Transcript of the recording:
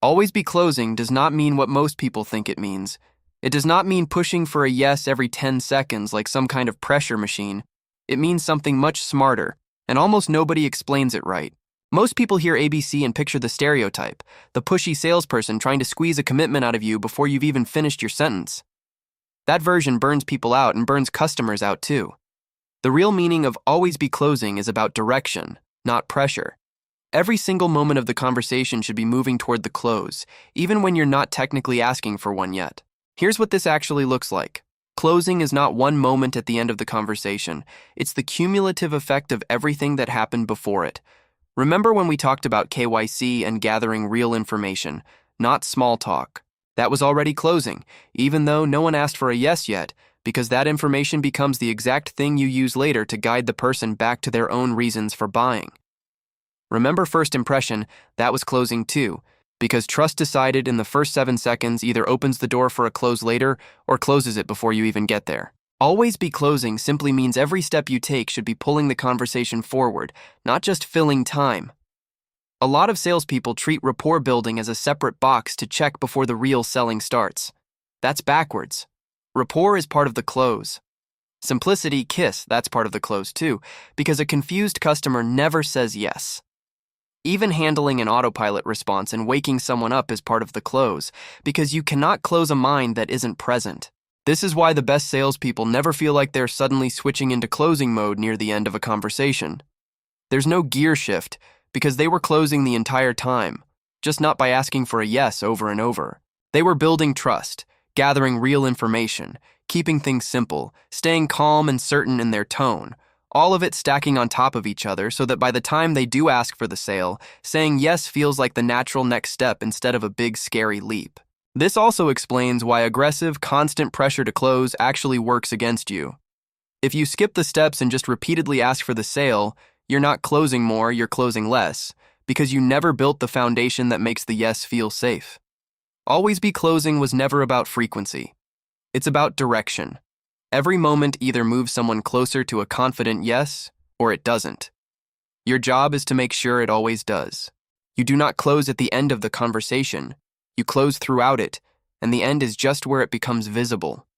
Always be closing does not mean what most people think it means. It does not mean pushing for a yes every 10 seconds like some kind of pressure machine. It means something much smarter, and almost nobody explains it right. Most people hear ABC and picture the stereotype, the pushy salesperson trying to squeeze a commitment out of you before you've even finished your sentence. That version burns people out and burns customers out too. The real meaning of always be closing is about direction, not pressure. Every single moment of the conversation should be moving toward the close, even when you're not technically asking for one yet. Here's what this actually looks like. Closing is not one moment at the end of the conversation. It's the cumulative effect of everything that happened before it. Remember when we talked about KYC and gathering real information, not small talk? That was already closing, even though no one asked for a yes yet, because that information becomes the exact thing you use later to guide the person back to their own reasons for buying. Remember first impression, that was closing too, because trust decided in the first 7 seconds either opens the door for a close later or closes it before you even get there. Always be closing simply means every step you take should be pulling the conversation forward, not just filling time. A lot of salespeople treat rapport building as a separate box to check before the real selling starts. That's backwards. Rapport is part of the close. Simplicity, kiss, that's part of the close too, because a confused customer never says yes. Even handling an autopilot response and waking someone up is part of the close, because you cannot close a mind that isn't present. This is why the best salespeople never feel like they're suddenly switching into closing mode near the end of a conversation. There's no gear shift, because they were closing the entire time, just not by asking for a yes over and over. They were building trust, gathering real information, keeping things simple, staying calm and certain in their tone, all of it stacking on top of each other so that by the time they do ask for the sale, saying yes feels like the natural next step instead of a big scary leap. This also explains why aggressive, constant pressure to close actually works against you. If you skip the steps and just repeatedly ask for the sale, you're not closing more, you're closing less, because you never built the foundation that makes the yes feel safe. Always be closing was never about frequency. It's about direction. Every moment either moves someone closer to a confident yes, or it doesn't. Your job is to make sure it always does. You do not close at the end of the conversation. You close throughout it, and the end is just where it becomes visible.